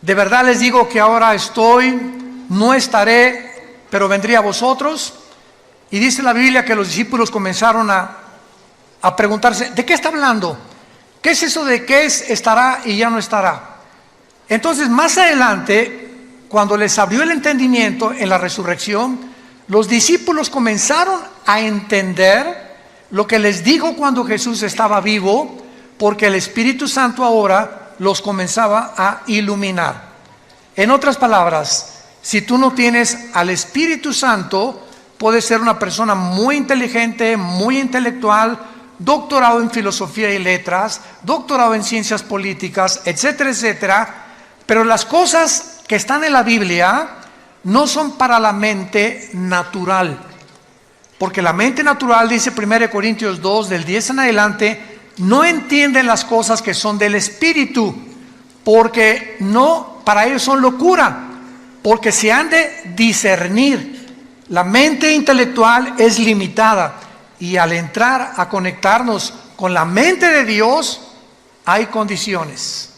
De verdad les digo que ahora estoy, no estaré, pero vendré a vosotros. Y dice la Biblia que los discípulos comenzaron a preguntarse, ¿de qué está hablando? ¿Qué es eso de qué es, estará y ya no estará? Entonces, más adelante, cuando les abrió el entendimiento en la resurrección, los discípulos comenzaron a entender lo que les dijo cuando Jesús estaba vivo, porque el Espíritu Santo ahora los comenzaba a iluminar. En otras palabras, si tú no tienes al Espíritu Santo, puedes ser una persona muy inteligente, muy intelectual, doctorado en filosofía y letras, doctorado en ciencias políticas, etcétera, etcétera, pero las cosas que están en la Biblia no son para la mente natural, porque la mente natural, dice 1 Corintios 2, del 10 en adelante, no entienden las cosas que son del Espíritu, porque no, para ellos son locura, porque se han de discernir. La mente intelectual es limitada, y al entrar a conectarnos con la mente de Dios, hay condiciones.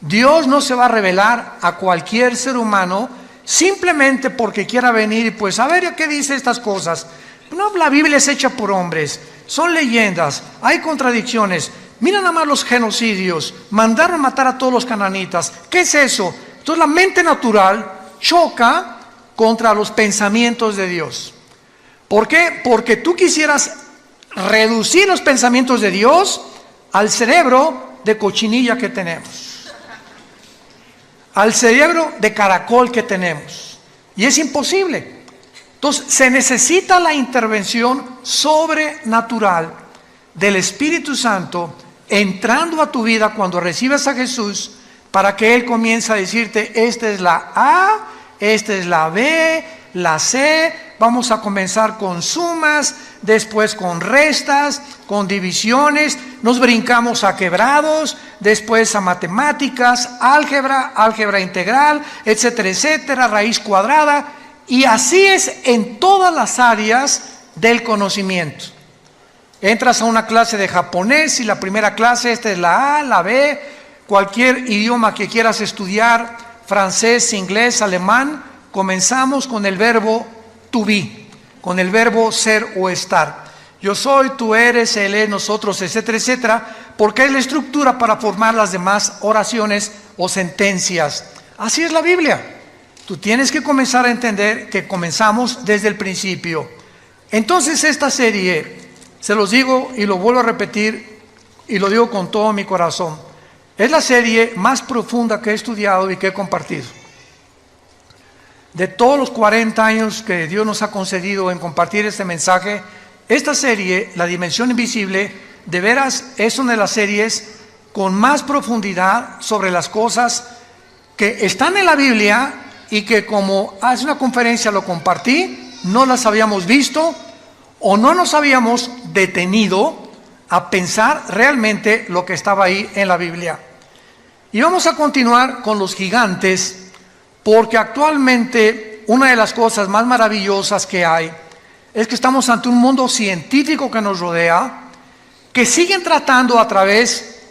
Dios no se va a revelar a cualquier ser humano simplemente porque quiera venir y pues a ver qué dice estas cosas. No, la Biblia es hecha por hombres, son leyendas, hay contradicciones. Mira nada más los genocidios, mandaron matar a todos los cananitas. ¿Qué es eso? Entonces la mente natural choca contra los pensamientos de Dios. ¿Por qué? Porque tú quisieras reducir los pensamientos de Dios al cerebro de cochinilla que tenemos, al cerebro de caracol que tenemos, y es imposible. Entonces se necesita la intervención sobrenatural del Espíritu Santo entrando a tu vida cuando recibes a Jesús, para que Él comience a decirte, esta es la A, esta es la B, la C, vamos a comenzar con sumas, después con restas, con divisiones, nos brincamos a quebrados, después a matemáticas, álgebra integral, etcétera, etcétera, raíz cuadrada, y así es en todas las áreas del conocimiento. Entras a una clase de japonés y la primera clase, esta es la A, la B, cualquier idioma que quieras estudiar, francés, inglés, alemán, comenzamos con el verbo to be, con el verbo ser o estar. Yo soy, tú eres, él es, nosotros, etcétera, etcétera, porque es la estructura para formar las demás oraciones o sentencias. Así es la Biblia. Tú tienes que comenzar a entender que comenzamos desde el principio. Entonces esta serie, se los digo y lo vuelvo a repetir y lo digo con todo mi corazón, es la serie más profunda que he estudiado y que he compartido. De todos los 40 años que Dios nos ha concedido en compartir este mensaje, esta serie, La Dimensión Invisible, de veras es una de las series con más profundidad sobre las cosas que están en la Biblia y que, como hace una conferencia lo compartí, no las habíamos visto o no nos habíamos detenido a pensar realmente lo que estaba ahí en la Biblia. Y vamos a continuar con los gigantes, porque actualmente una de las cosas más maravillosas que hay es que estamos ante un mundo científico que nos rodea, que siguen tratando a través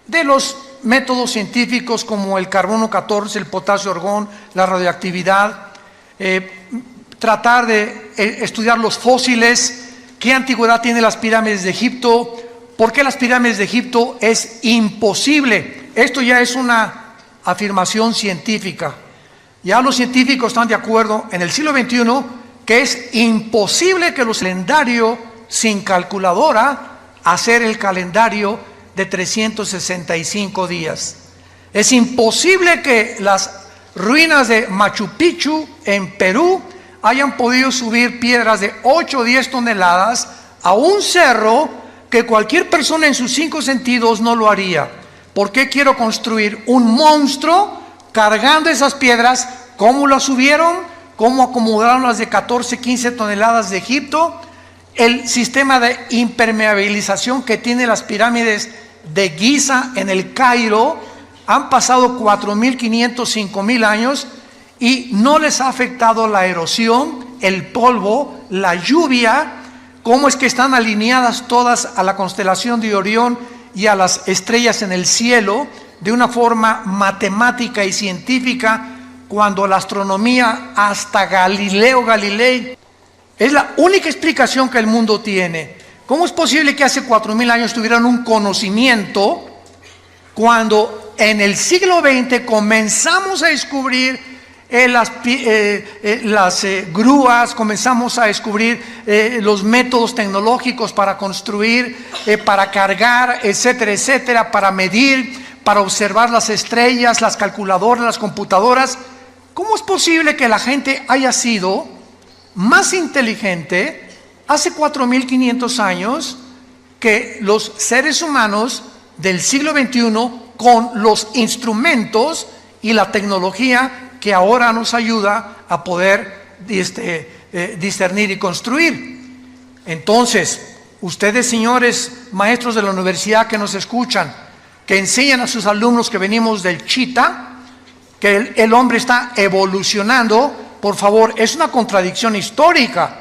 de los métodos científicos como el carbono 14, el potasio argón, la radioactividad, tratar de estudiar los fósiles, qué antigüedad tienen las pirámides de Egipto, por qué las pirámides de Egipto es imposible. Esto ya es una afirmación científica. Ya los científicos están de acuerdo en el siglo XXI que es imposible que los calendarios sin calculadora hacer el calendario de 365 días. Es imposible que las ruinas de Machu Picchu en Perú hayan podido subir piedras de 8 o 10 toneladas a un cerro que cualquier persona en sus 5 sentidos no lo haría. ¿Por qué quiero construir un monstruo cargando esas piedras? ¿Cómo las subieron? ¿Cómo acomodaron las de 14, 15 toneladas de Egipto? El sistema de impermeabilización que tiene las pirámides de Giza en el Cairo, han pasado 4.500, 5.000 años y no les ha afectado la erosión, el polvo, la lluvia. ¿Cómo es que están alineadas todas a la constelación de Orión y a las estrellas en el cielo? de una forma matemática y científica, cuando la astronomía, hasta Galileo Galilei, es la única explicación que el mundo tiene. ¿Cómo es posible que hace 4000 años tuvieran un conocimiento cuando en el siglo XX comenzamos a descubrir las grúas, comenzamos a descubrir los métodos tecnológicos para construir, para cargar, etcétera, etcétera, para medir, para observar las estrellas, las calculadoras, las computadoras? ¿Cómo es posible que la gente haya sido más inteligente hace 4500 años que los seres humanos del siglo XXI con los instrumentos y la tecnología que ahora nos ayuda a poder discernir y construir? Entonces, ustedes, señores maestros de la universidad que nos escuchan, que enseñan a sus alumnos que venimos del Chita, que el hombre está evolucionando, por favor, es una contradicción histórica,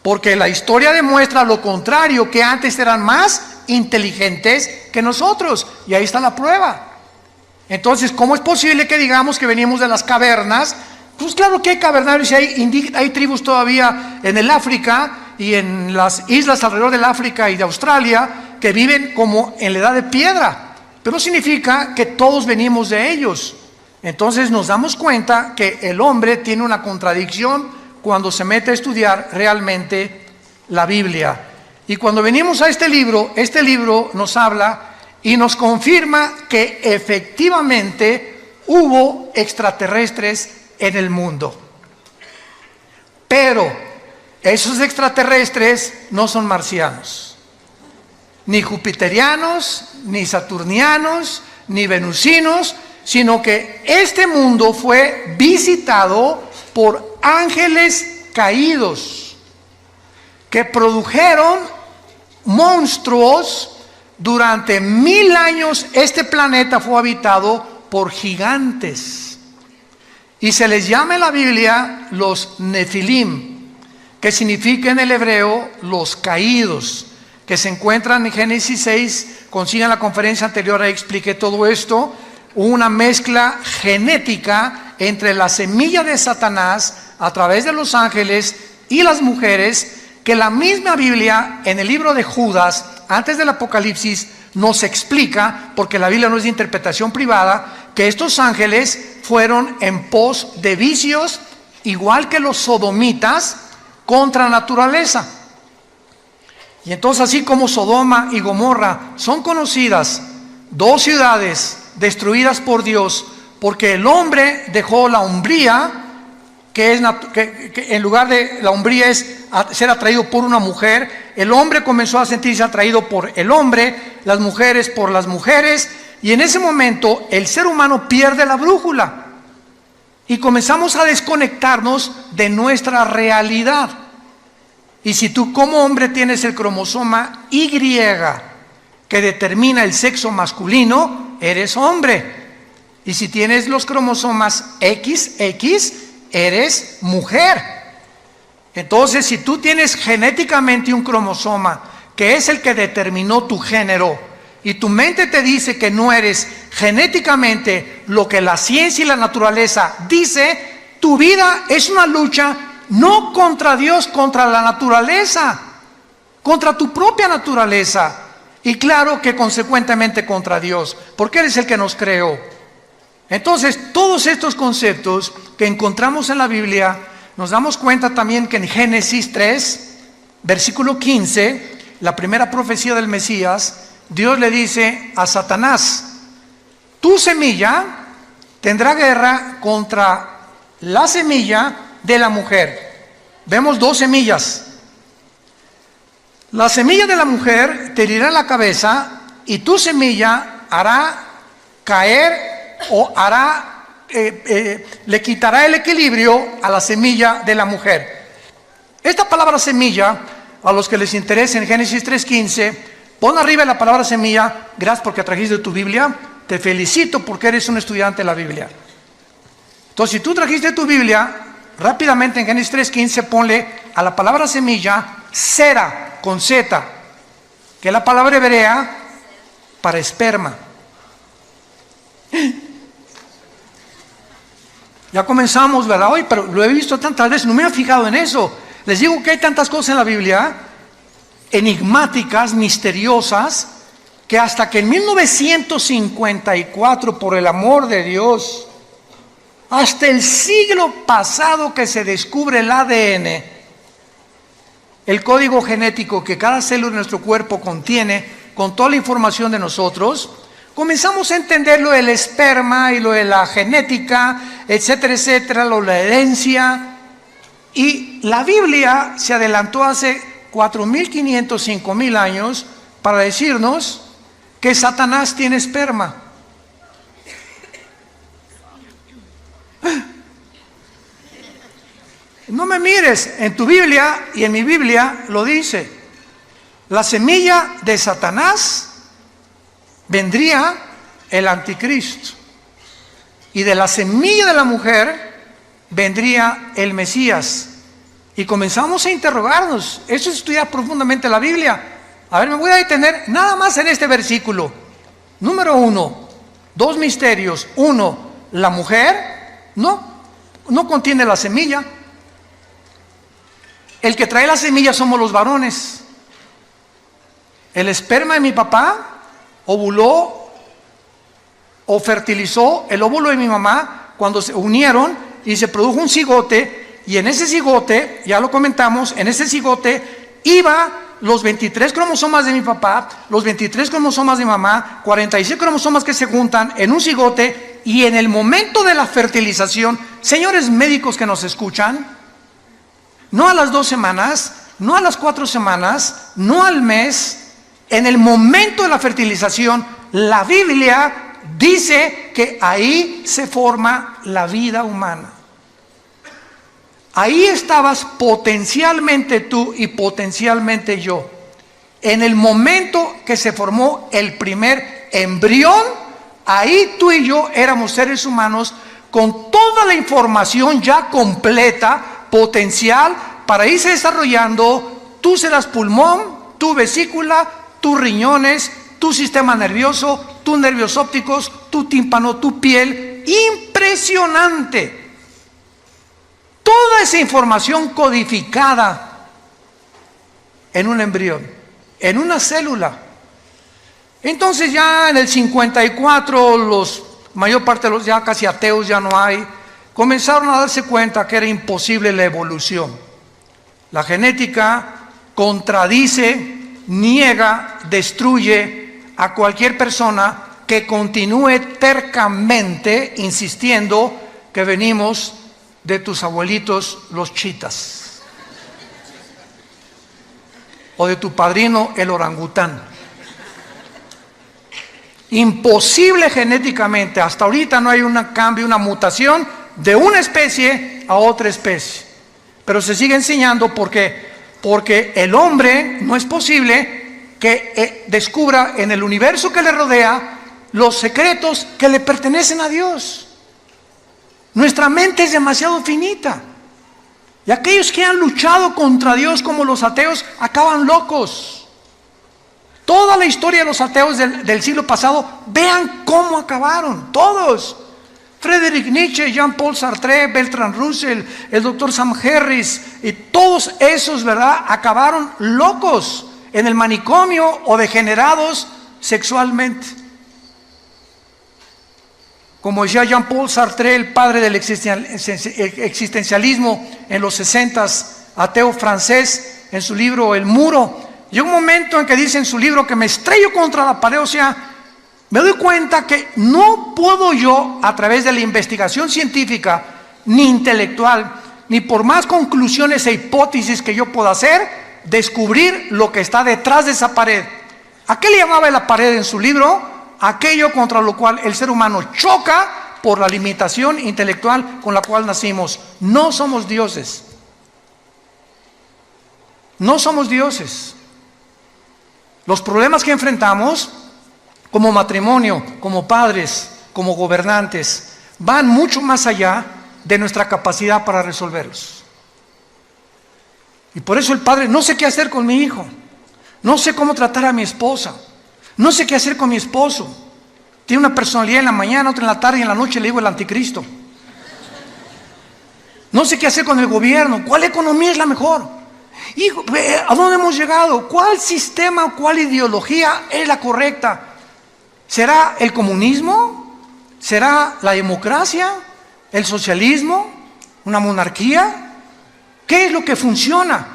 porque la historia demuestra lo contrario, que antes eran más inteligentes que nosotros, y ahí está la prueba. Entonces, ¿cómo es posible que digamos que venimos de las cavernas? Pues claro que hay cavernarios y hay tribus todavía en el África y en las islas alrededor del África y de Australia que viven como en la edad de piedra, pero no significa que todos venimos de ellos. Entonces nos damos cuenta que el hombre tiene una contradicción cuando se mete a estudiar realmente la Biblia. Y cuando venimos a este libro nos habla y nos confirma que efectivamente hubo extraterrestres en el mundo. Pero esos extraterrestres no son marcianos, ni jupiterianos, ni saturnianos, ni venusinos, sino que este mundo fue visitado por ángeles caídos que produjeron monstruos. Durante 1000 años este planeta fue habitado por gigantes y se les llama en la Biblia los Nefilim, que significa en el hebreo los caídos, que se encuentran en Génesis 6. Consigan la conferencia anterior, ahí expliqué todo esto. Una mezcla genética entre la semilla de Satanás a través de los ángeles y las mujeres, que la misma Biblia en el libro de Judas, antes del Apocalipsis, nos explica, porque la Biblia no es de interpretación privada, que estos ángeles fueron en pos de vicios, igual que los sodomitas, contra naturaleza. Y entonces, así como Sodoma y Gomorra son conocidas, dos ciudades destruidas por Dios, porque el hombre dejó la hombría, que en lugar de la hombría es ser atraído por una mujer, el hombre comenzó a sentirse atraído por el hombre, las mujeres por las mujeres, y en ese momento el ser humano pierde la brújula y comenzamos a desconectarnos de nuestra realidad. Y si tú como hombre tienes el cromosoma Y que determina el sexo masculino, eres hombre. Y si tienes los cromosomas XX, eres mujer. Entonces, si tú tienes genéticamente un cromosoma que es el que determinó tu género, y tu mente te dice que no eres genéticamente lo que la ciencia y la naturaleza dice, tu vida es una lucha no contra Dios, contra la naturaleza, contra tu propia naturaleza, y claro que consecuentemente contra Dios, porque Él es el que nos creó. Entonces, todos estos conceptos que encontramos en la Biblia, nos damos cuenta también que en Génesis 3, versículo 15, la primera profecía del Mesías, Dios le dice a Satanás: tu semilla tendrá guerra contra la semilla de la mujer. Vemos dos semillas. La semilla de la mujer te herirá la cabeza y tu semilla hará caer o le quitará el equilibrio a la semilla de la mujer. Esta palabra semilla, a los que les interese en Génesis 3:15, pon arriba la palabra semilla. Gracias porque trajiste tu Biblia. Te felicito porque eres un estudiante de la Biblia. Entonces, si tú trajiste tu Biblia, rápidamente en Génesis 3:15 ponle a la palabra semilla Sera, con Z, que es la palabra hebrea para esperma. Ya comenzamos, ¿verdad? Hoy, pero lo he visto tantas veces, no me he fijado en eso. Les digo que hay tantas cosas en la Biblia, enigmáticas, misteriosas, que hasta que en 1954, por el amor de Dios, hasta el siglo pasado que se descubre el ADN, el código genético que cada célula de nuestro cuerpo contiene, con toda la información de nosotros, comenzamos a entender lo del esperma y lo de la genética, etcétera, etcétera, lo de la herencia. Y la Biblia se adelantó hace 4,500, 5,000 años para decirnos que Satanás tiene esperma. No me mires, en tu Biblia y en mi Biblia lo dice. La semilla de Satanás vendría el anticristo, y de la semilla de la mujer vendría el Mesías. Y comenzamos a interrogarnos. Eso es estudiar profundamente la Biblia. A ver, me voy a detener nada más en este versículo. Número 1, dos misterios. 1, la mujer no contiene la semilla. El que trae la semilla somos los varones. El esperma de mi papá ovuló o fertilizó el óvulo de mi mamá cuando se unieron y se produjo un cigote, y en ese cigote, ya lo comentamos, en ese cigote iba los 23 cromosomas de mi papá, los 23 cromosomas de mi mamá, 46 cromosomas que se juntan en un cigote, y en el momento de la fertilización, señores médicos que nos escuchan, no a las 2 semanas, no a las 4 semanas, no al mes, en el momento de la fertilización, la Biblia dice que ahí se forma la vida humana. Ahí estabas potencialmente tú y potencialmente yo. En el momento que se formó el primer embrión, ahí tú y yo éramos seres humanos con toda la información ya completa, potencial, para irse desarrollando. Tú serás pulmón, tu vesícula, tus riñones, tu sistema nervioso, tus nervios ópticos, tu tímpano, tu piel. Impresionante. Toda esa información codificada en un embrión, en una célula. Entonces ya en el 54, mayor parte de los ya casi ateos ya no hay, comenzaron a darse cuenta que era imposible la evolución. La genética contradice, niega, destruye a cualquier persona que continúe tercamente insistiendo que venimos de tus abuelitos los chitas, o de tu padrino el orangután. Imposible genéticamente. Hasta ahorita no hay un cambio, una mutación de una especie a otra especie, pero se sigue enseñando porque el hombre no es posible que descubra en el universo que le rodea los secretos que le pertenecen a Dios. Nuestra mente es demasiado finita. Y aquellos que han luchado contra Dios como los ateos acaban locos. Toda la historia de los ateos del siglo pasado, vean cómo acabaron, todos. Friedrich Nietzsche, Jean-Paul Sartre, Bertrand Russell, el doctor Sam Harris, y todos esos, ¿verdad?, acabaron locos en el manicomio o degenerados sexualmente. Como decía Jean-Paul Sartre, el padre del existencialismo en los 60s, ateo francés, en su libro El Muro, llega un momento en que dice en su libro que me estrello contra la pared, o sea, me doy cuenta que no puedo yo, a través de la investigación científica, ni intelectual, ni por más conclusiones e hipótesis que yo pueda hacer, descubrir lo que está detrás de esa pared. ¿A qué le llamaba la pared en su libro? Aquello contra lo cual el ser humano choca por la limitación intelectual con la cual nacimos. No somos dioses. No somos dioses. Los problemas que enfrentamos como matrimonio, como padres, como gobernantes, van mucho más allá de nuestra capacidad para resolverlos. Y por eso el padre, no sé qué hacer con mi hijo, no sé cómo tratar a mi esposa, no sé qué hacer con mi esposo. Tiene una personalidad en la mañana, otra en la tarde y en la noche le digo el anticristo. No sé qué hacer con el gobierno. ¿Cuál economía es la mejor? Hijo, ¿a dónde hemos llegado? ¿Cuál sistema, cuál ideología es la correcta? ¿Será el comunismo? ¿Será la democracia? ¿El socialismo? ¿Una monarquía? ¿Qué es lo que funciona?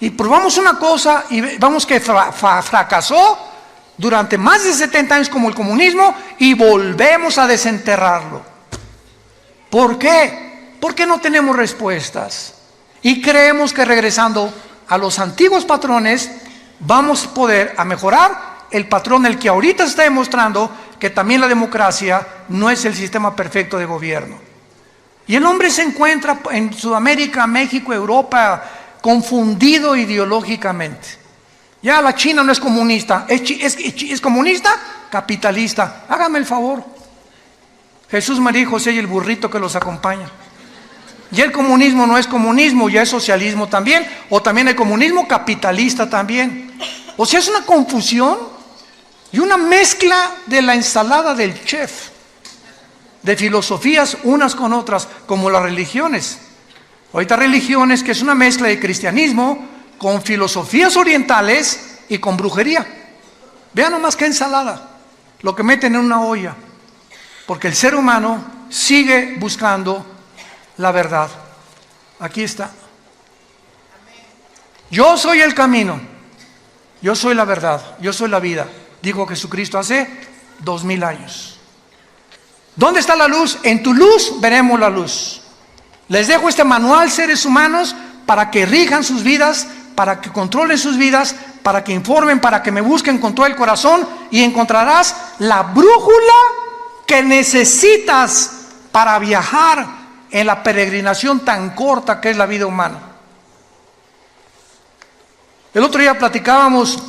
Y probamos una cosa y vamos que fracasó durante más de 70 años como el comunismo y volvemos a desenterrarlo. ¿Por qué? Porque no tenemos respuestas y creemos que regresando a los antiguos patrones vamos a poder a mejorar el patrón, el que ahorita se está demostrando que también la democracia no es el sistema perfecto de gobierno. Y el hombre se encuentra en Sudamérica, México, Europa, confundido ideológicamente. Ya la China no es comunista, es comunista, capitalista. Hágame el favor. Jesús, María y José y el burrito que los acompaña. Y el comunismo no es comunismo, ya es socialismo también, o también el comunismo capitalista también. O sea, es una confusión y una mezcla de la ensalada del chef, de filosofías unas con otras, como las religiones. Ahorita religiones que es una mezcla de cristianismo con filosofías orientales y con brujería. Vean nomás qué ensalada, lo que meten en una olla, porque el ser humano sigue buscando la verdad. Aquí está. Yo soy el camino, yo soy la verdad, yo soy la vida, dijo Jesucristo hace 2000 años. ¿Dónde está la luz? En tu luz veremos la luz. Les dejo este manual, seres humanos, para que rijan sus vidas, para que controlen sus vidas, para que informen, para que me busquen con todo el corazón y encontrarás la brújula que necesitas para viajar en la peregrinación tan corta que es la vida humana. El otro día platicábamos,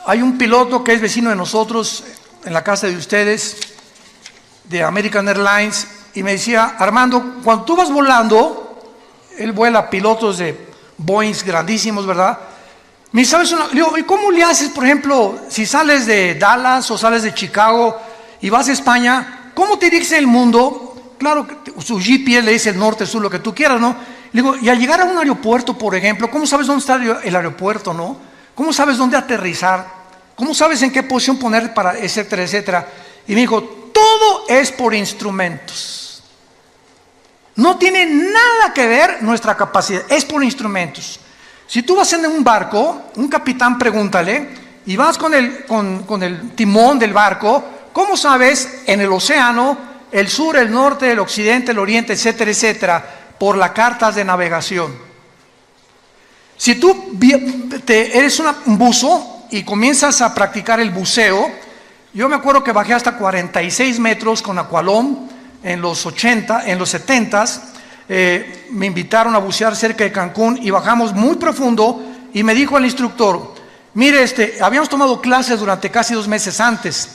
hay un piloto que es vecino de nosotros, en la casa de ustedes, de American Airlines, y me decía, Armando, cuando tú vas volando, él vuela pilotos de Boeing grandísimos, ¿verdad? Me dice, ¿sabes? Le digo, ¿y cómo le haces, por ejemplo, si sales de Dallas o sales de Chicago y vas a España, ¿cómo te dice el mundo? Claro, su GPS le dice el norte, sur, lo que tú quieras, ¿no? Le digo, y al llegar a un aeropuerto, por ejemplo, ¿cómo sabes dónde está el aeropuerto, no? ¿Cómo sabes dónde aterrizar? ¿Cómo sabes en qué posición poner para, etcétera, etcétera? Y me dijo, todo es por instrumentos. No tiene nada que ver nuestra capacidad, es por instrumentos. Si tú vas en un barco, un capitán pregúntale, y vas con el timón del barco, ¿cómo sabes en el océano, el sur, el norte, el occidente, el oriente, etcétera, etcétera, por las cartas de navegación? Si tú eres un buzo y comienzas a practicar el buceo, yo me acuerdo que bajé hasta 46 metros con Aqualón en los 70s, me invitaron a bucear cerca de Cancún y bajamos muy profundo y me dijo el instructor, mire, habíamos tomado clases durante casi 2 meses antes.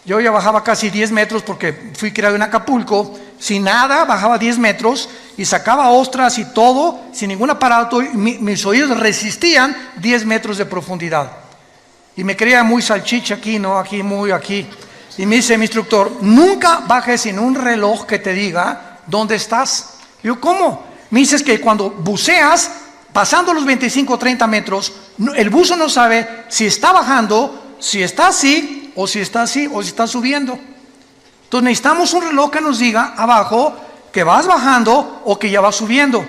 Yo ya bajaba casi 10 metros porque fui criado en Acapulco, sin nada, bajaba 10 metros y sacaba ostras y todo, sin ningún aparato, y mis oídos resistían 10 metros de profundidad. Y me creía muy salchicha aquí, ¿no? Aquí, muy aquí. Y me dice mi instructor, nunca bajes sin un reloj que te diga dónde estás. Yo, ¿cómo? Me dices que cuando buceas, pasando los 25 o 30 metros, el buzo no sabe si está bajando, si está así, o si está así, o si está subiendo. Entonces necesitamos un reloj que nos diga abajo que vas bajando o que ya vas subiendo.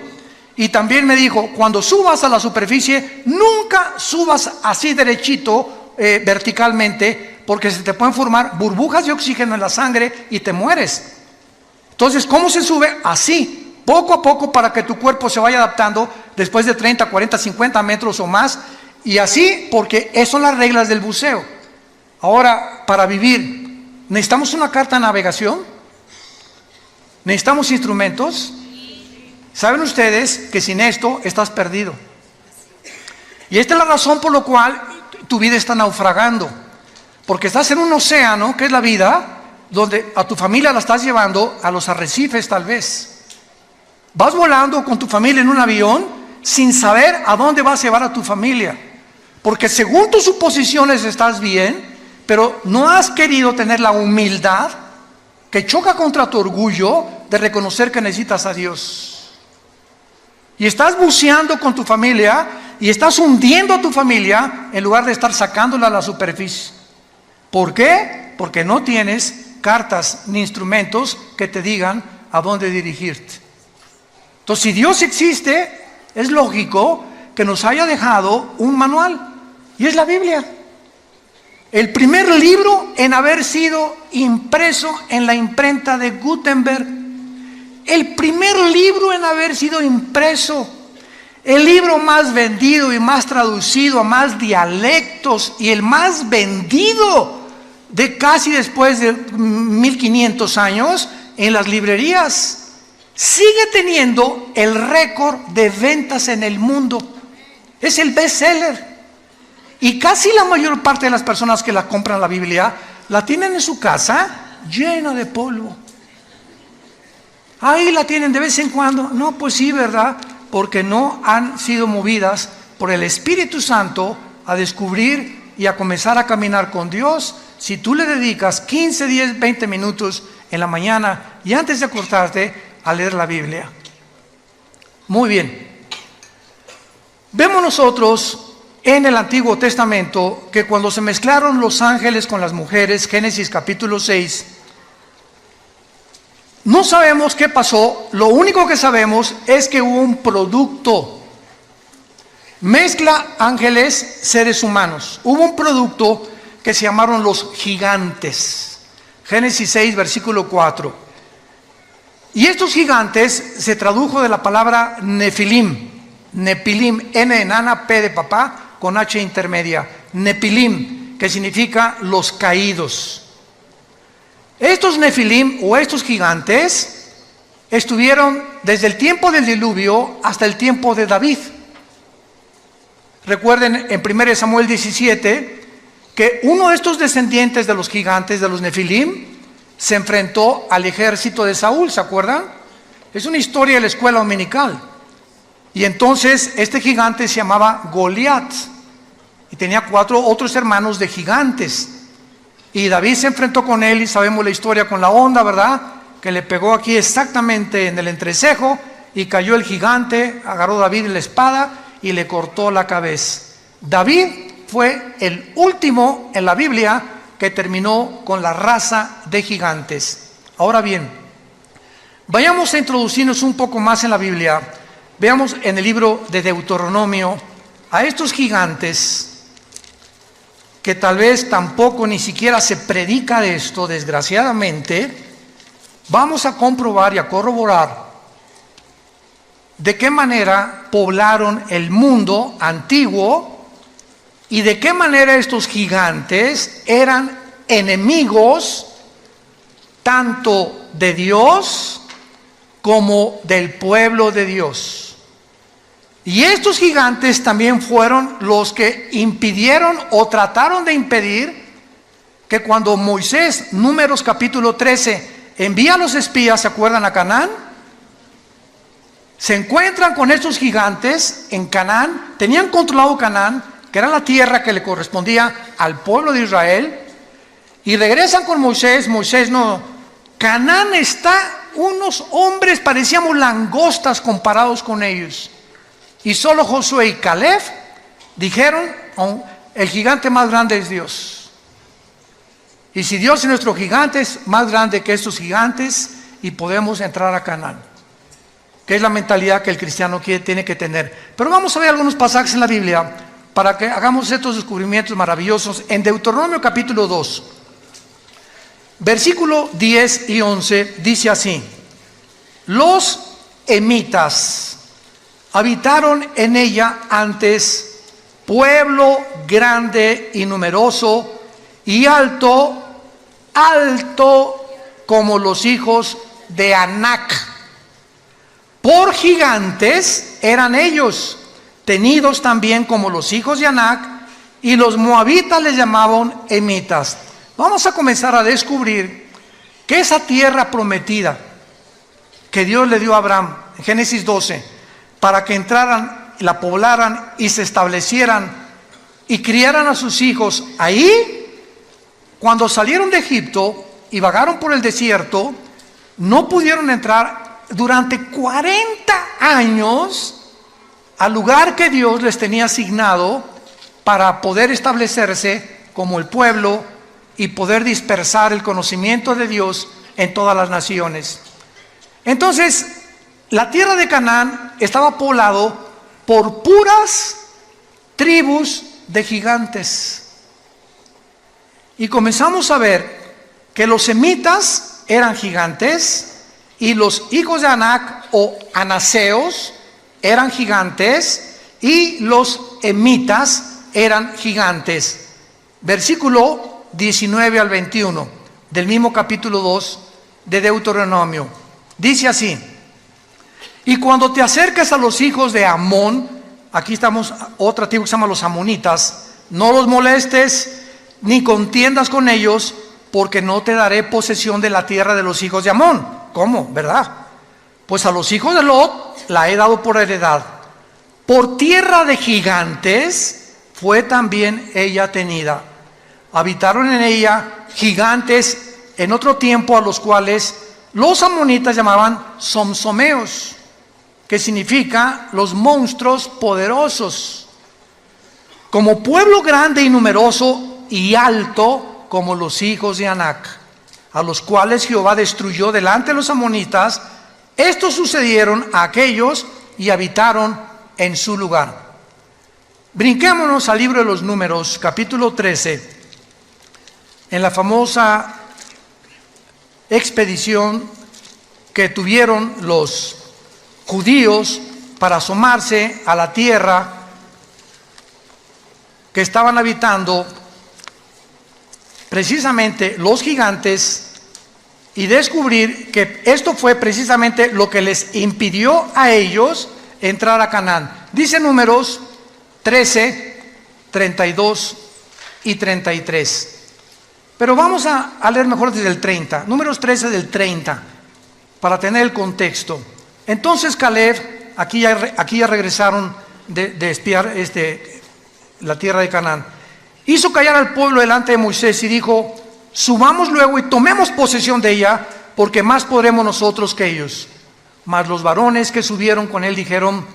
Y también me dijo, cuando subas a la superficie, nunca subas así derechito, verticalmente, porque se te pueden formar burbujas de oxígeno en la sangre y te mueres. Entonces, ¿cómo se sube? Así, poco a poco, para que tu cuerpo se vaya adaptando después de 30, 40, 50 metros o más. Y así, porque esas son las reglas del buceo. Ahora, para vivir, ¿necesitamos una carta de navegación? ¿Necesitamos instrumentos? ¿Saben ustedes que sin esto estás perdido? Y esta es la razón por la cual tu vida está naufragando. Porque estás en un océano, que es la vida, donde a tu familia la estás llevando a los arrecifes tal vez. Vas volando con tu familia en un avión sin saber a dónde vas a llevar a tu familia. Porque según tus suposiciones estás bien, pero no has querido tener la humildad que choca contra tu orgullo de reconocer que necesitas a Dios. Y estás buceando con tu familia y estás hundiendo a tu familia en lugar de estar sacándola a la superficie. ¿Por qué? Porque no tienes cartas ni instrumentos que te digan a dónde dirigirte. Entonces, si Dios existe, es lógico que nos haya dejado un manual, y es la Biblia. El primer libro en haber sido impreso en la imprenta de Gutenberg. El primer libro en haber sido impreso. El libro más vendido y más traducido a más dialectos y el más vendido de casi después de 1500 años en las librerías. Sigue teniendo el récord de ventas en el mundo. Es el bestseller. Y casi la mayor parte de las personas que la compran la Biblia, la tienen en su casa llena de polvo. Ahí la tienen de vez en cuando. No, pues sí, ¿verdad? Porque no han sido movidas por el Espíritu Santo a descubrir y a comenzar a caminar con Dios. Si tú le dedicas 15, 10, 20 minutos en la mañana y antes de acostarte a leer la Biblia. Muy bien. Vemos nosotros en el Antiguo Testamento que cuando se mezclaron los ángeles con las mujeres, Génesis capítulo 6, no sabemos qué pasó. Lo único que sabemos es que hubo un producto. Mezcla ángeles, seres humanos. Hubo un producto que se llamaron los gigantes. Génesis 6, versículo 4. Y estos gigantes se tradujo de la palabra Nefilim. Nepilim, N de enana, P de papá, con H intermedia. Nepilim, que significa los caídos. Estos Nefilim o estos gigantes estuvieron desde el tiempo del diluvio hasta el tiempo de David. Recuerden en 1 Samuel 17 que uno de estos descendientes de los gigantes, de los Nefilim, se enfrentó al ejército de Saúl, ¿se acuerdan? Es una historia de la escuela dominical. Y entonces este gigante se llamaba Goliat y tenía 4 otros hermanos de gigantes. Y David se enfrentó con él y sabemos la historia con la onda, ¿verdad? Que le pegó aquí exactamente en el entrecejo y cayó el gigante, agarró David la espada y le cortó la cabeza. David fue el último en la Biblia que terminó con la raza de gigantes. Ahora bien, vayamos a introducirnos un poco más en la Biblia. Veamos en el libro de Deuteronomio a estos gigantes que tal vez tampoco ni siquiera se predica de esto, desgraciadamente. Vamos a comprobar y a corroborar de qué manera poblaron el mundo antiguo y de qué manera estos gigantes eran enemigos tanto de Dios como del pueblo de Dios. Y estos gigantes también fueron los que impidieron o trataron de impedir que cuando Moisés, Números capítulo 13, envía a los espías, ¿se acuerdan? A Canaán. Se encuentran con estos gigantes en Canaán, tenían controlado Canaán, que era la tierra que le correspondía al pueblo de Israel, y regresan con Moisés. Moisés no, Canaán está, unos hombres parecíamos langostas comparados con ellos. Y solo Josué y Caleb dijeron, el gigante más grande es Dios. Y si Dios es nuestro gigante, es más grande que estos gigantes y podemos entrar a Canaán. Que es la mentalidad que el cristiano tiene que tener. Pero vamos a ver algunos pasajes en la Biblia para que hagamos estos descubrimientos maravillosos. En Deuteronomio capítulo 2, versículo 10 y 11, dice así: los emitas habitaron en ella antes, pueblo grande y numeroso y alto, alto como los hijos de Anac. Por gigantes eran ellos, tenidos también como los hijos de Anac, y los moabitas les llamaban emitas. Vamos a comenzar a descubrir que esa tierra prometida que Dios le dio a Abraham, en Génesis 12, para que entraran, la poblaran y se establecieran y criaran a sus hijos ahí, cuando salieron de Egipto y vagaron por el desierto, no pudieron entrar durante 40 años al lugar que Dios les tenía asignado para poder establecerse como el pueblo y poder dispersar el conocimiento de Dios en todas las naciones. Entonces, la tierra de Canaán estaba poblado por puras tribus de gigantes. Y comenzamos a ver que los semitas eran gigantes y los hijos de Anac o anaseos eran gigantes y los emitas eran gigantes. Versículo 19 al 21 del mismo capítulo 2 de Deuteronomio. Dice así: y cuando te acerques a los hijos de Amón, aquí estamos, otra tribu que se llama los amonitas, no los molestes ni contiendas con ellos, porque no te daré posesión de la tierra de los hijos de Amón. ¿Cómo? ¿Verdad? Pues a los hijos de Lot la he dado por heredad. Por tierra de gigantes fue también ella tenida. Habitaron en ella gigantes en otro tiempo, a los cuales los amonitas llamaban somsomeos, que significa los monstruos poderosos. Como pueblo grande y numeroso y alto como los hijos de Anac, a los cuales Jehová destruyó delante de los amonitas, estos sucedieron a aquellos y habitaron en su lugar. Brinquémonos al libro de los Números, capítulo 13, en la famosa expedición que tuvieron los judíos para asomarse a la tierra que estaban habitando precisamente los gigantes, y descubrir que esto fue precisamente lo que les impidió a ellos entrar a Canaán. Dice Números 13, 32 y 33. Pero vamos a leer mejor desde el 30. Números 13 del 30, para tener el contexto. Entonces Caleb, aquí ya regresaron de espiar la tierra de Canaán, hizo callar al pueblo delante de Moisés y dijo: subamos luego y tomemos posesión de ella, porque más podremos nosotros que ellos. Mas los varones que subieron con él dijeron: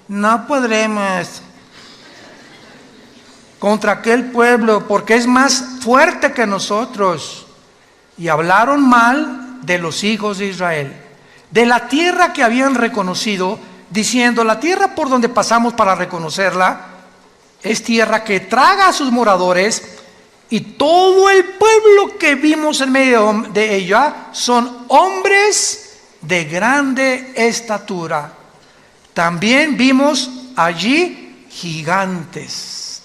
no podremos contra aquel pueblo, porque es más fuerte que nosotros. Y hablaron mal de los hijos de Israel, de la tierra que habían reconocido, diciendo: la tierra por donde pasamos para reconocerla es tierra que traga a sus moradores, y todo el pueblo que vimos en medio de ella son hombres de grande estatura. También vimos allí gigantes,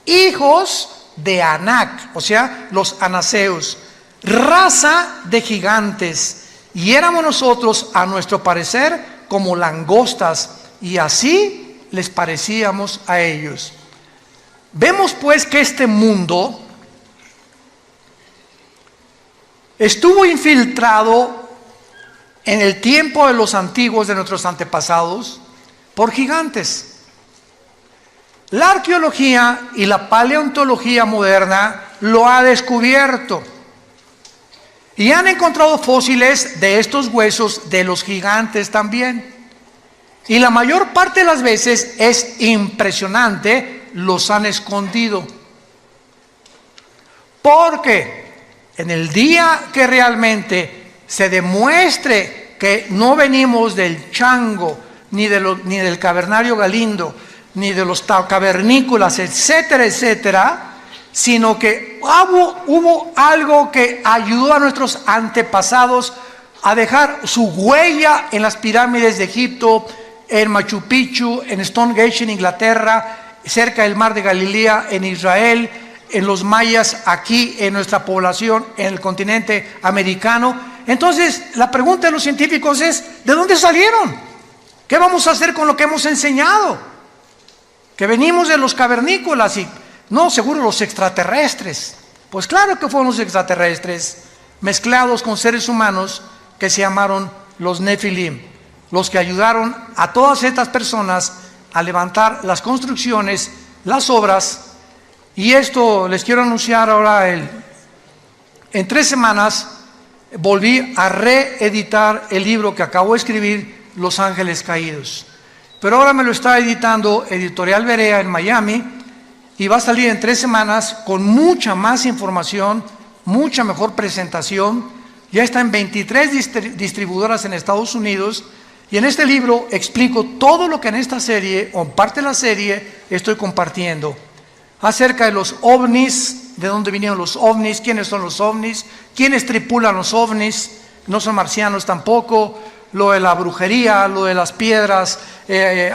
hijos de Anac, o sea, los anaseos, raza de gigantes, y éramos nosotros, a nuestro parecer, como langostas, y así les parecíamos a ellos. Vemos pues que este mundo estuvo infiltrado en el tiempo de los antiguos, de nuestros antepasados, por gigantes. La arqueología y la paleontología moderna lo ha descubierto, y han encontrado fósiles de estos huesos de los gigantes también. Y la mayor parte de las veces es impresionante, los han escondido. Porque en el día que realmente se demuestre que no venimos del chango, ni del cavernario Galindo, ni de los cavernícolas, etcétera, etcétera, sino que hubo algo que ayudó a nuestros antepasados a dejar su huella en las pirámides de Egipto, en Machu Picchu, en Stonehenge en Inglaterra, cerca del mar de Galilea en Israel, en los mayas aquí en nuestra población, en el continente americano. Entonces la pregunta de los científicos es: ¿de dónde salieron? ¿Qué vamos a hacer con lo que hemos enseñado? Que venimos de los cavernícolas y no, seguro los extraterrestres. Pues claro que fueron los extraterrestres mezclados con seres humanos que se llamaron los Nefilim, los que ayudaron a todas estas personas a levantar las construcciones, las obras. Y esto les quiero anunciar ahora en 3 semanas volví a reeditar el libro que acabo de escribir, Los Ángeles Caídos. Pero ahora me lo está editando Editorial Berea en Miami y va a salir en 3 semanas con mucha más información, mucha mejor presentación. Ya está en 23 distribuidoras en Estados Unidos y en este libro explico todo lo que en esta serie, o en parte de la serie, estoy compartiendo. Acerca de los ovnis, de dónde vinieron los ovnis, quiénes son los ovnis, quiénes tripulan los ovnis, no son marcianos tampoco, lo de la brujería, lo de las piedras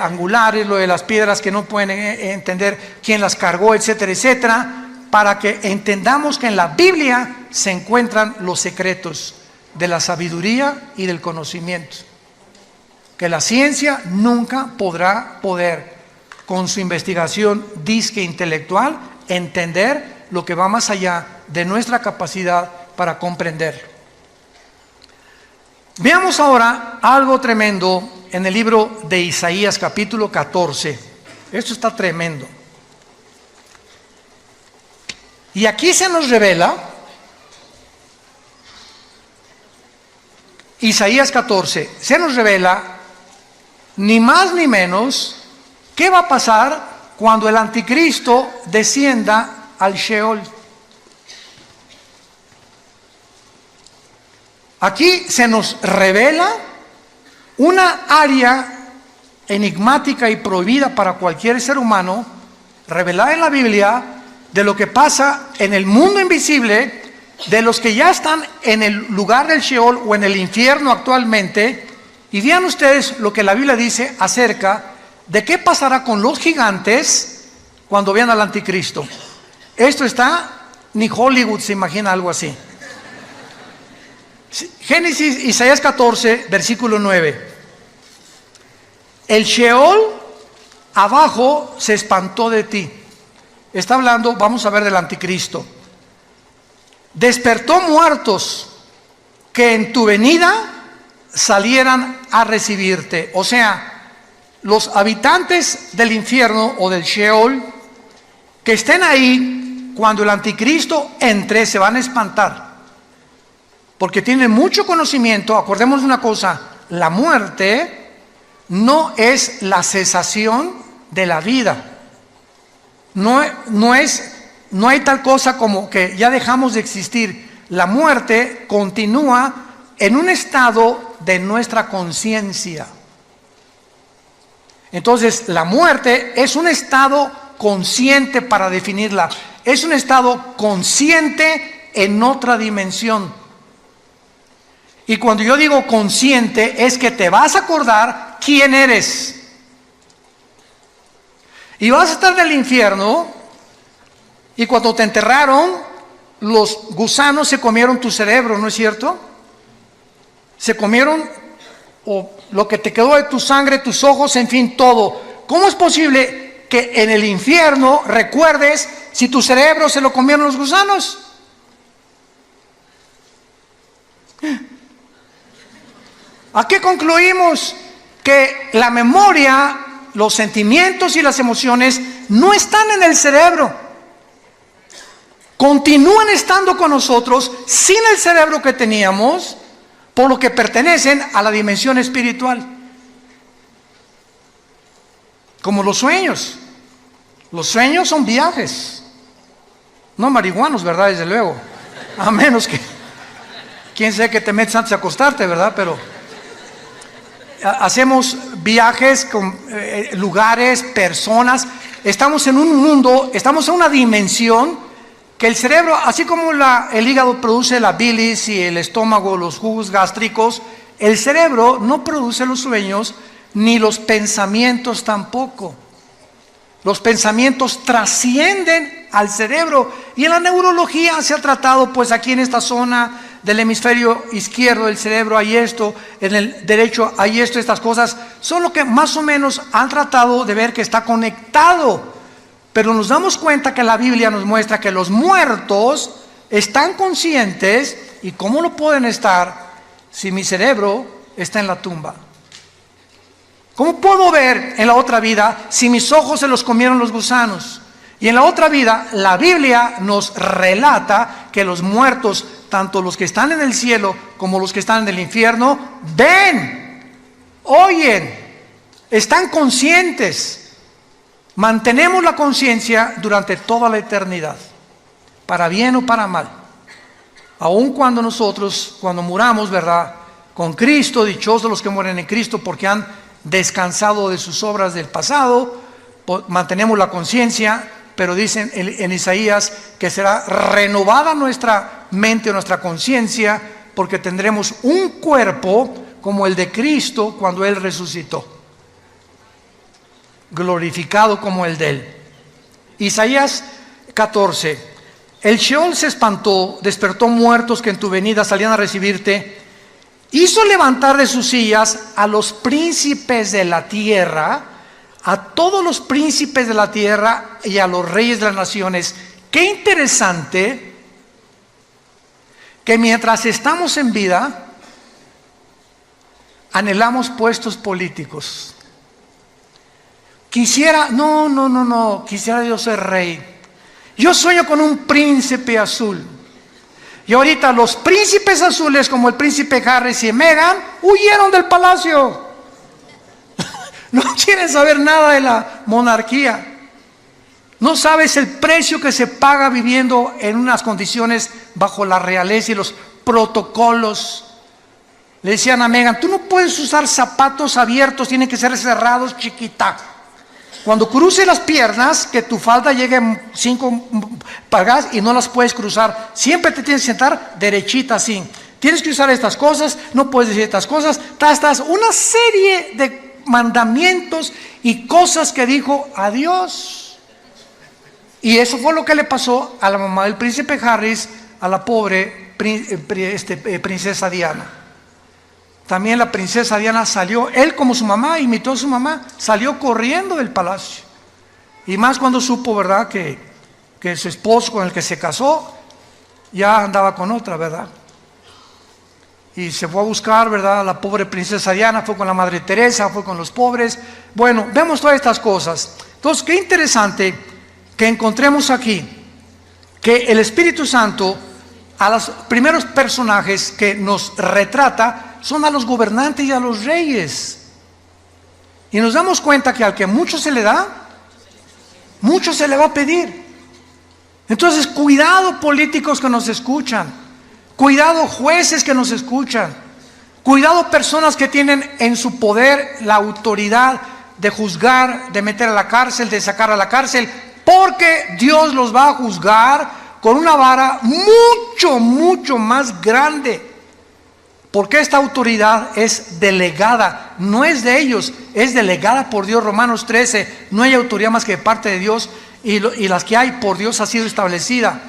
angulares, lo de las piedras que no pueden entender quién las cargó, etcétera, etcétera, para que entendamos que en la Biblia se encuentran los secretos de la sabiduría y del conocimiento, que la ciencia nunca podrá con su investigación disque intelectual, entender lo que va más allá de nuestra capacidad para comprender. Veamos ahora algo tremendo en el libro de Isaías capítulo 14. Esto está tremendo. Y aquí se nos revela, Isaías 14, se nos revela ni más ni menos qué va a pasar cuando el anticristo descienda al Sheol. Aquí se nos revela una área enigmática y prohibida para cualquier ser humano, revelada en la Biblia, de lo que pasa en el mundo invisible, de los que ya están en el lugar del Sheol o en el infierno actualmente. Y vean ustedes lo que la Biblia dice acerca de qué pasará con los gigantes cuando vean al anticristo. Esto está, ni Hollywood se imagina algo así. Génesis, Isaías 14, versículo 9. El Sheol abajo se espantó de ti. Está hablando, vamos a ver, del anticristo. Despertó muertos que en tu venida salieran a recibirte. O sea, los habitantes del infierno o del Sheol que estén ahí cuando el anticristo entre se van a espantar, porque tienen mucho conocimiento. Acordémonos de una cosa: la muerte no es la cesación de la vida. No hay tal cosa como que ya dejamos de existir. La muerte continúa en un estado de nuestra conciencia. Entonces, la muerte es un estado consciente, para definirla. Es un estado consciente en otra dimensión. Y cuando yo digo consciente, es que te vas a acordar quién eres. Y vas a estar en el infierno, y cuando te enterraron, los gusanos se comieron tu cerebro, ¿no es cierto? Se comieron lo que te quedó de tu sangre, tus ojos, en fin, todo. ¿Cómo es posible que en el infierno recuerdes si tu cerebro se lo comieron los gusanos? ¿A qué concluimos? Que la memoria, los sentimientos y las emociones no están en el cerebro. Continúan estando con nosotros sin el cerebro que teníamos, por lo que pertenecen a la dimensión espiritual. Como los sueños. Los sueños son viajes. No marihuanos, ¿verdad? Desde luego. A menos que, quién sabe que te metes antes de acostarte, ¿verdad? Pero hacemos viajes con lugares, personas. Estamos en un mundo, estamos en una dimensión que el cerebro, así como el hígado produce la bilis y el estómago los jugos gástricos, el cerebro no produce los sueños ni los pensamientos tampoco. Los pensamientos trascienden al cerebro, y en la neurología se ha tratado, pues aquí en esta zona del hemisferio izquierdo del cerebro hay esto, en el derecho hay esto. Estas cosas son lo que más o menos han tratado de ver que está conectado. Pero nos damos cuenta que la Biblia nos muestra que los muertos están conscientes. ¿Y cómo lo pueden estar si mi cerebro está en la tumba? ¿Cómo puedo ver en la otra vida si mis ojos se los comieron los gusanos? Y en la otra vida, la Biblia nos relata que los muertos tanto los que están en el cielo como los que están en el infierno, ven, oyen, están conscientes. Mantenemos la conciencia durante toda la eternidad, para bien o para mal. Aun cuando nosotros, cuando muramos, ¿verdad?, con Cristo, dichosos los que mueren en Cristo porque han descansado de sus obras del pasado, mantenemos la conciencia, pero dicen en Isaías que será renovada nuestra mente, nuestra conciencia, porque tendremos un cuerpo como el de Cristo cuando Él resucitó, glorificado como el de Él. Isaías 14: el Sheol se espantó, despertó muertos que en tu venida salían a recibirte, hizo levantar de sus sillas a los príncipes de la tierra, a todos los príncipes de la tierra y a los reyes de las naciones. Qué interesante que mientras estamos en vida anhelamos puestos políticos. Quisiera yo ser rey. Yo sueño con un príncipe azul. Y ahorita los príncipes azules, como el príncipe Harry y Meghan, huyeron del palacio. No quieren saber nada de la monarquía. No sabes el precio que se paga viviendo en unas condiciones bajo la realeza y los protocolos. Le decían a Meghan: tú no puedes usar zapatos abiertos, tienen que ser cerrados, chiquita. Cuando cruces las piernas, que tu falda llegue 5 pulgadas y no las puedes cruzar. Siempre te tienes que sentar derechita así. Tienes que usar estas cosas, no puedes decir estas cosas. Una serie de mandamientos y cosas que dijo a Dios. Y eso fue lo que le pasó a la mamá del príncipe Harry, a la pobre princesa Diana. También la princesa Diana salió, él como su mamá, imitó a su mamá, salió corriendo del palacio. Y más cuando supo, ¿verdad?, que su esposo con el que se casó ya andaba con otra, ¿verdad? Y se fue a buscar, ¿verdad?, a la pobre princesa Diana, fue con la Madre Teresa, fue con los pobres. Bueno, vemos todas estas cosas. Entonces, qué interesante que encontremos aquí que el Espíritu Santo, a los primeros personajes que nos retrata, son a los gobernantes y a los reyes. Y nos damos cuenta que al que mucho se le da, mucho se le va a pedir. Entonces, cuidado políticos que nos escuchan, cuidado jueces que nos escuchan, cuidado personas que tienen en su poder la autoridad de juzgar, de meter a la cárcel, de sacar a la cárcel, porque Dios los va a juzgar con una vara mucho más grande. Porque esta autoridad es delegada, no es de ellos, es delegada por Dios. Romanos 13, no hay autoridad más que de parte de Dios, y las que hay por Dios ha sido establecida.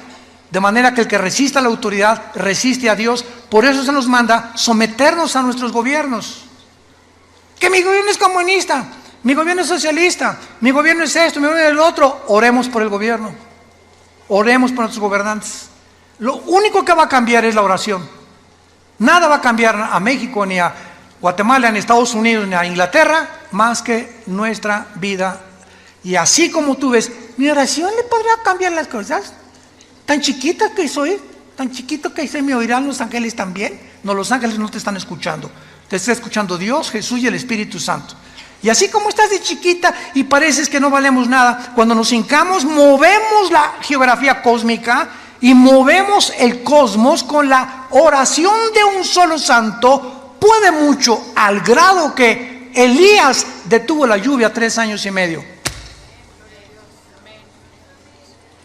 De manera que el que resista a la autoridad resiste a Dios. Por eso se nos manda someternos a nuestros gobiernos. Que mi gobierno es comunista, mi gobierno es socialista, mi gobierno es esto, mi gobierno es el otro. Oremos por el gobierno, oremos por nuestros gobernantes. Lo único que va a cambiar es la oración. Nada va a cambiar a México, ni a Guatemala, ni a Estados Unidos, ni a Inglaterra, más que nuestra vida. Y así como tú ves, mi oración le podrá cambiar las cosas. Tan chiquita que soy, tan chiquito que soy, ¿me oirán los ángeles también? No, los ángeles no te están escuchando. Te está escuchando Dios, Jesús y el Espíritu Santo. Y así como estás de chiquita y pareces que no valemos nada, cuando nos hincamos, movemos la geografía cósmica y movemos el cosmos con la oración de un solo santo. Puede mucho, al grado que Elías detuvo la lluvia 3 años y medio.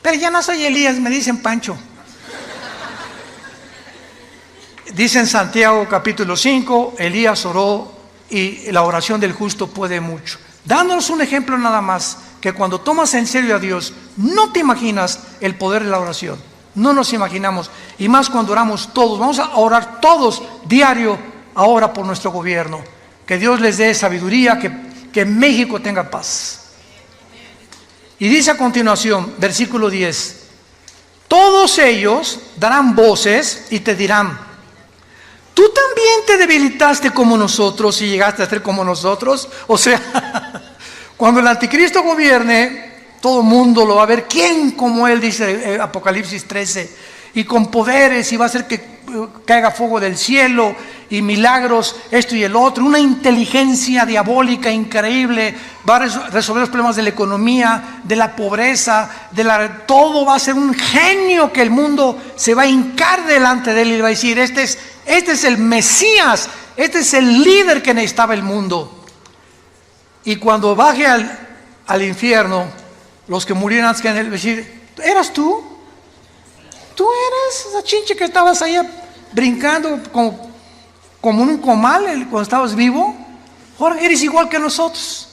Pero ya no soy Elías, me dicen Pancho. Dice en Santiago capítulo 5, Elías oró y la oración del justo puede mucho. Dándonos un ejemplo nada más, que cuando tomas en serio a Dios, no te imaginas el poder de la oración. No nos imaginamos, y más cuando oramos todos. Vamos a orar todos diario ahora por nuestro gobierno. Que Dios les dé sabiduría, que México tenga paz. Y dice a continuación, versículo 10: todos ellos darán voces y te dirán: tú también te debilitaste como nosotros y llegaste a ser como nosotros. O sea, cuando el anticristo gobierne, todo el mundo lo va a ver. ¿Quién como él? Dice Apocalipsis 13. y con poderes, y va a hacer que caiga fuego del cielo y milagros, esto y el otro, una inteligencia diabólica increíble, va a resolver los problemas de la economía, de la pobreza, todo va a ser un genio que el mundo se va a hincar delante de él y va a decir, este es el Mesías, este es el líder que necesitaba el mundo. Y cuando baje al infierno, los que murieron antes que en él, decir, ¿eras tú? ¿Tú eras esa chinche que estabas ahí brincando como en un comal cuando estabas vivo? Ahora eres igual que nosotros.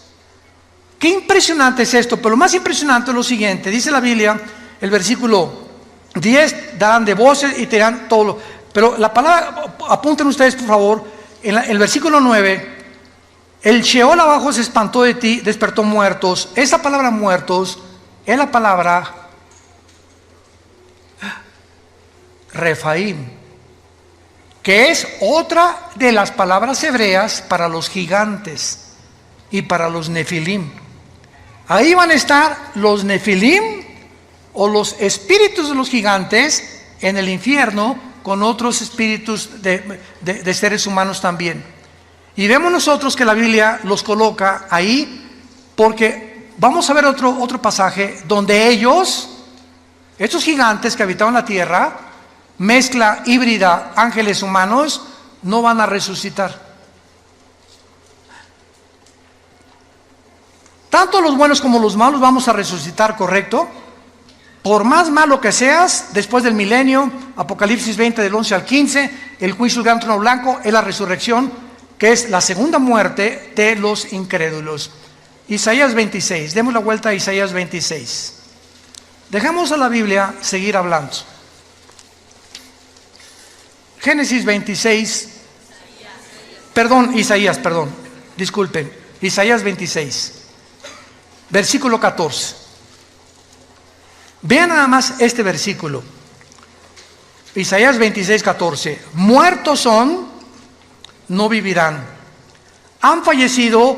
Qué impresionante es esto, pero lo más impresionante es lo siguiente. Dice la Biblia, el versículo 10, darán de voces y te dirán todo lo... Pero la palabra, apunten ustedes por favor, en el versículo 9, el Sheol abajo se espantó de ti, despertó muertos. Esa palabra muertos es la palabra Refaim, que es otra de las palabras hebreas para los gigantes y para los nefilim. Ahí van a estar los nefilim o los espíritus de los gigantes en el infierno con otros espíritus de seres humanos también. Y vemos nosotros que la Biblia los coloca ahí porque vamos a ver otro pasaje donde estos gigantes que habitaban la tierra, mezcla híbrida, ángeles humanos, no van a resucitar. Tanto los buenos como los malos vamos a resucitar, ¿correcto? Por más malo que seas, después del milenio, Apocalipsis 20 del 11 al 15, el juicio del gran trono blanco es la resurrección, que es la segunda muerte de los incrédulos. Isaías 26, demos la vuelta a Isaías 26. Dejemos a la Biblia seguir hablando. Génesis 26, disculpen, Isaías 26, versículo 14. Vean nada más este versículo, Isaías 26, 14. Muertos son, no vivirán. Han fallecido,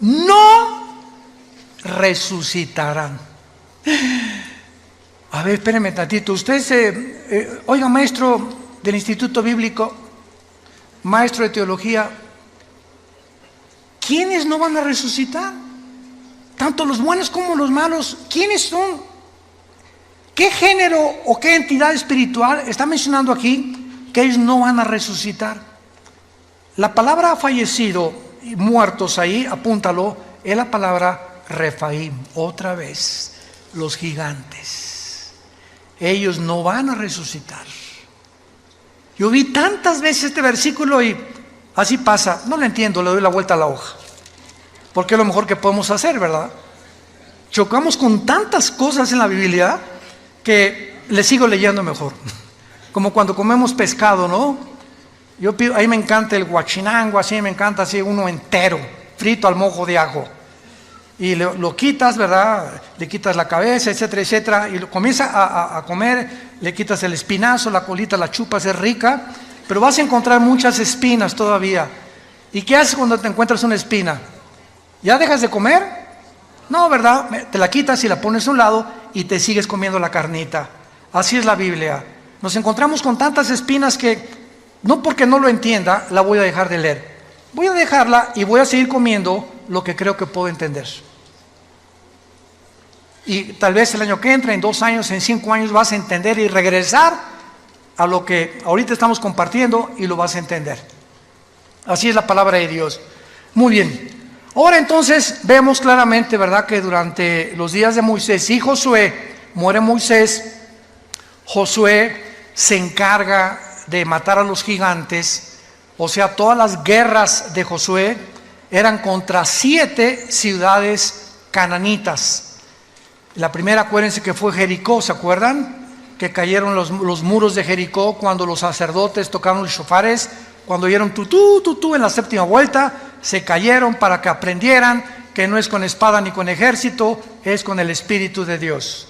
no resucitarán. A ver, espérenme tantito. Usted, oiga, maestro del Instituto Bíblico, maestro de teología, ¿quiénes no van a resucitar? Tanto los buenos como los malos. ¿Quiénes son? ¿Qué género o qué entidad espiritual está mencionando aquí que ellos no van a resucitar? La palabra fallecido y muertos ahí, apúntalo, es la palabra Refaim. Otra vez, los gigantes. Ellos no van a resucitar. Yo vi tantas veces este versículo y así pasa. No lo entiendo, le doy la vuelta a la hoja. Porque es lo mejor que podemos hacer, ¿verdad? Chocamos con tantas cosas en la Biblia que le sigo leyendo mejor. Como cuando comemos pescado, ¿no? Ahí me encanta el guachinango, así me encanta así uno entero, frito al mojo de ajo. Y lo quitas, ¿verdad? Le quitas la cabeza, etcétera, etcétera. Y lo comienza a comer, le quitas el espinazo, la colita la chupas, es rica. Pero vas a encontrar muchas espinas todavía. ¿Y qué haces cuando te encuentras una espina? ¿Ya dejas de comer? No, ¿verdad? Te la quitas y la pones a un lado y te sigues comiendo la carnita. Así es la Biblia. Nos encontramos con tantas espinas que, no porque no lo entienda, la voy a dejar de leer. Voy a dejarla y voy a seguir comiendo lo que creo que puedo entender. Y tal vez el año que entra, en 2 años, en 5 años, vas a entender y regresar a lo que ahorita estamos compartiendo y lo vas a entender. Así es la palabra de Dios. Muy bien. Ahora entonces vemos claramente, ¿verdad?, que durante los días de Moisés y Josué, muere Moisés, Josué se encarga de matar a los gigantes. O sea, todas las guerras de Josué eran contra 7 ciudades cananitas. La primera, acuérdense que fue Jericó, ¿se acuerdan? Que cayeron los muros de Jericó cuando los sacerdotes tocaron los shofares, cuando oyeron tutú, tutú en la 7ª vuelta, se cayeron para que aprendieran que no es con espada ni con ejército, es con el Espíritu de Dios.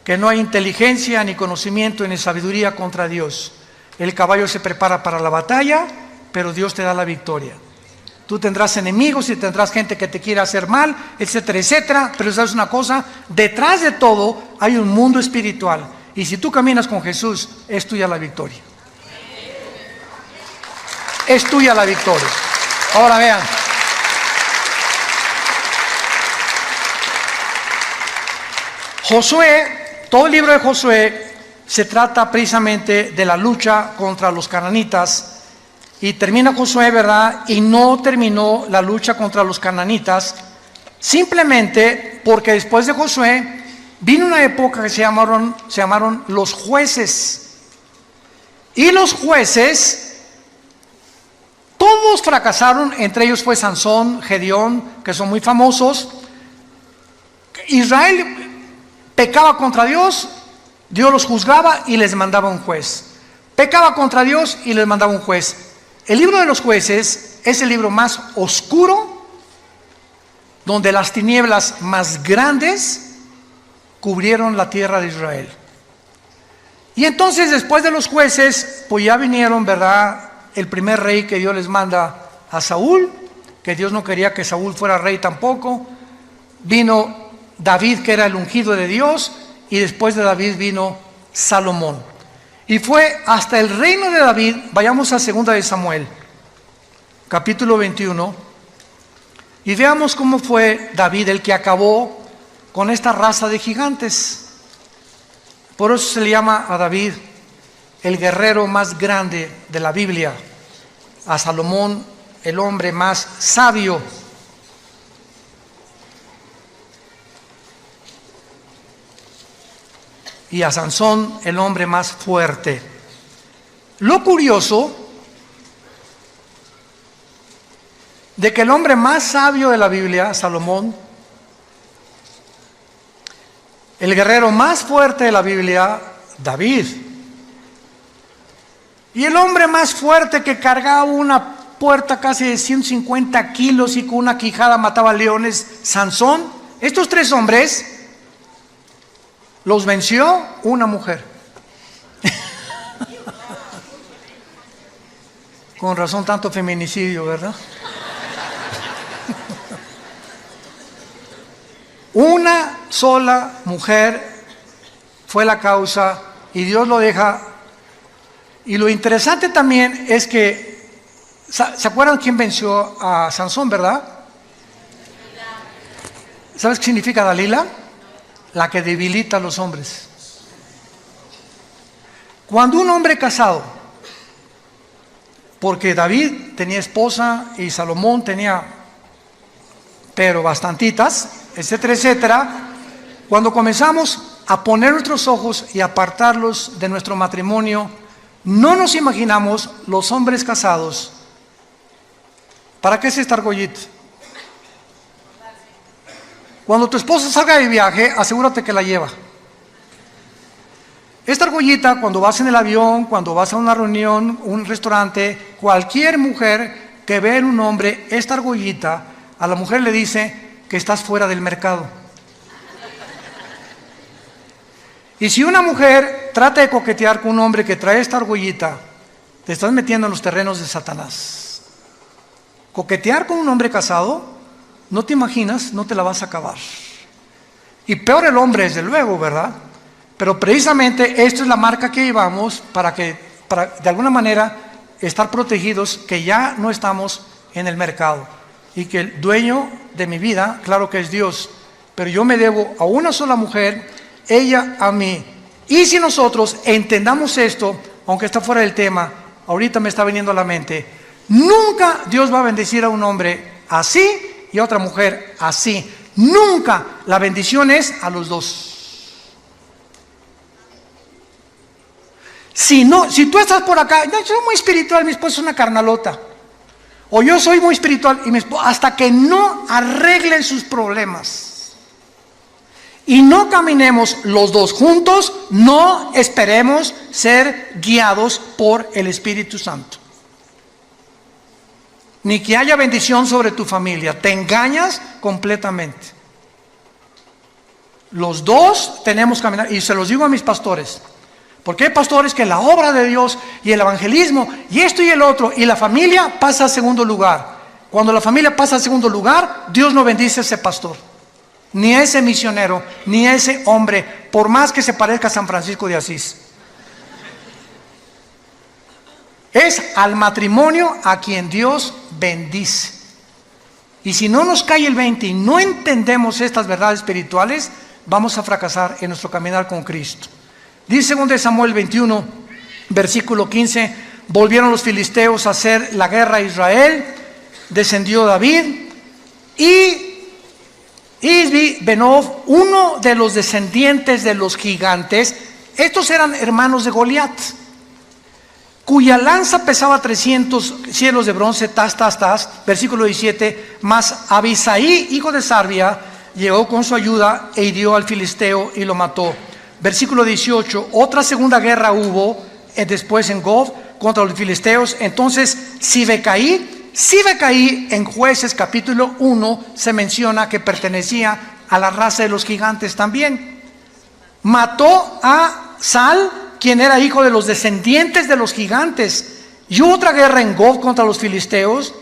Que no hay inteligencia ni conocimiento ni sabiduría contra Dios. El caballo se prepara para la batalla, pero Dios te da la victoria. Tú tendrás enemigos y tendrás gente que te quiera hacer mal, etcétera, etcétera. Pero sabes una cosa, detrás de todo hay un mundo espiritual. Y si tú caminas con Jesús, es tuya la victoria. Es tuya la victoria. Ahora vean. Josué, todo el libro de Josué se trata precisamente de la lucha contra los cananitas. Y termina Josué, ¿verdad? Y no terminó la lucha contra los cananitas, simplemente porque después de Josué vino una época que se llamaron los jueces. Y los jueces, todos fracasaron, entre ellos fue Sansón, Gedeón, que son muy famosos. Israel pecaba contra Dios, Dios los juzgaba y les mandaba un juez. Pecaba contra Dios y les mandaba un juez. El libro de los jueces es el libro más oscuro, donde las tinieblas más grandes cubrieron la tierra de Israel. Y entonces después de los jueces, pues ya vinieron, ¿verdad?, el primer rey que Dios les manda a Saúl, que Dios no quería que Saúl fuera rey tampoco. Vino David, que era el ungido de Dios, y después de David vino Salomón. Y fue hasta el reino de David. Vayamos a 2 de Samuel, capítulo 21, y veamos cómo fue David el que acabó con esta raza de gigantes. Por eso se le llama a David el guerrero más grande de la Biblia, a Salomón el hombre más sabio. Y a Sansón el hombre más fuerte. Lo curioso de que el hombre más sabio de la Biblia, Salomón, el guerrero más fuerte de la Biblia, David, y el hombre más fuerte que cargaba una puerta casi de 150 kilos y con una quijada mataba leones, Sansón. Estos tres hombres los venció una mujer. Con razón tanto feminicidio, ¿verdad? Una sola mujer fue la causa y Dios lo deja. Y lo interesante también es que, ¿se acuerdan quién venció a Sansón, verdad? ¿Sabes qué significa Dalila? La que debilita a los hombres. Cuando un hombre casado, porque David tenía esposa y Salomón tenía, pero bastantitas, etcétera, etcétera, cuando comenzamos a poner nuestros ojos y apartarlos de nuestro matrimonio, no nos imaginamos los hombres casados. ¿Para qué es esta argollita? Cuando tu esposa salga de viaje, asegúrate que la lleva. Esta argollita, cuando vas en el avión, cuando vas a una reunión, un restaurante, cualquier mujer que ve en un hombre esta argollita, a la mujer le dice que estás fuera del mercado. Y si una mujer trata de coquetear con un hombre que trae esta argollita, te estás metiendo en los terrenos de Satanás. Coquetear con un hombre casado, no te imaginas, no te la vas a acabar. Y peor el hombre, desde luego, ¿verdad? Pero precisamente esto es la marca que llevamos para de alguna manera estar protegidos, que ya no estamos en el mercado y que el dueño de mi vida, claro que es Dios, pero yo me debo a una sola mujer, ella a mí. Y si nosotros entendamos esto, aunque está fuera del tema, ahorita me está viniendo a la mente, nunca Dios va a bendecir a un hombre así y a otra mujer así. Nunca. La bendición es a los dos. Si tú estás por acá, yo soy muy espiritual, mi esposa es una carnalota, o yo soy muy espiritual y mi esposa, hasta que no arreglen sus problemas y no caminemos los dos juntos, no esperemos ser guiados por el Espíritu Santo, ni que haya bendición sobre tu familia. Te engañas completamente. Los dos tenemos que caminar, y se los digo a mis pastores, porque hay pastores que la obra de Dios y el evangelismo y esto y el otro, y la familia pasa a segundo lugar. Cuando la familia pasa a segundo lugar, Dios no bendice a ese pastor, ni a ese misionero, ni a ese hombre, por más que se parezca a San Francisco de Asís. Es al matrimonio a quien Dios bendice. Y si no nos cae el 20 y no entendemos estas verdades espirituales, vamos a fracasar en nuestro caminar con Cristo. Dice 2 Samuel 21, versículo 15, volvieron los filisteos a hacer la guerra a Israel, descendió David y Isbi Benob, uno de los descendientes de los gigantes, estos eran hermanos de Goliat, cuya lanza pesaba 300 cielos de bronce, versículo 17, mas Abisaí, hijo de Sarbia, llegó con su ayuda e hirió al filisteo y lo mató. Versículo 18, otra segunda guerra hubo después en Gob contra los filisteos. Entonces Sibecaí en Jueces capítulo 1 se menciona que pertenecía a la raza de los gigantes también. Mató a Sal, quien era hijo de los descendientes de los gigantes. Y hubo otra guerra en Gob contra los filisteos,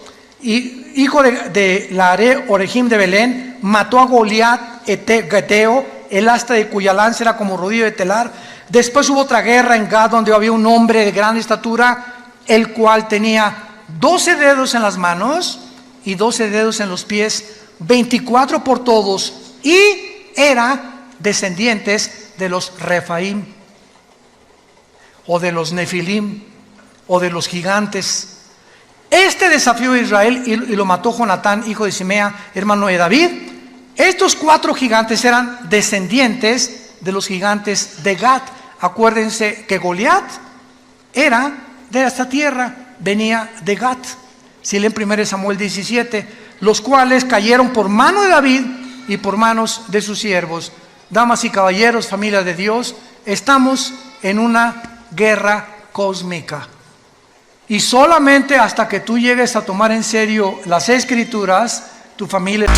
y hijo de Laare, Orejim de Belén, mató a Goliat Geteo, el asta de cuya lanza era como rodillo de telar. Después hubo otra guerra en Gad, donde había un hombre de gran estatura, el cual tenía 12 dedos en las manos y 12 dedos en los pies, 24 por todos, y era descendientes de los Refaim, o de los Nefilim, o de los gigantes. Este desafió a Israel y lo mató Jonatán, hijo de Simea, hermano de David. Estos 4 gigantes eran descendientes de los gigantes de Gad. Acuérdense que Goliat era de esta tierra, venía de Gad. Si leen 1 Samuel 17, los cuales cayeron por mano de David y por manos de sus siervos. Damas y caballeros, familia de Dios, estamos en una guerra cósmica. Y solamente hasta que tú llegues a tomar en serio las Escrituras, tu familia...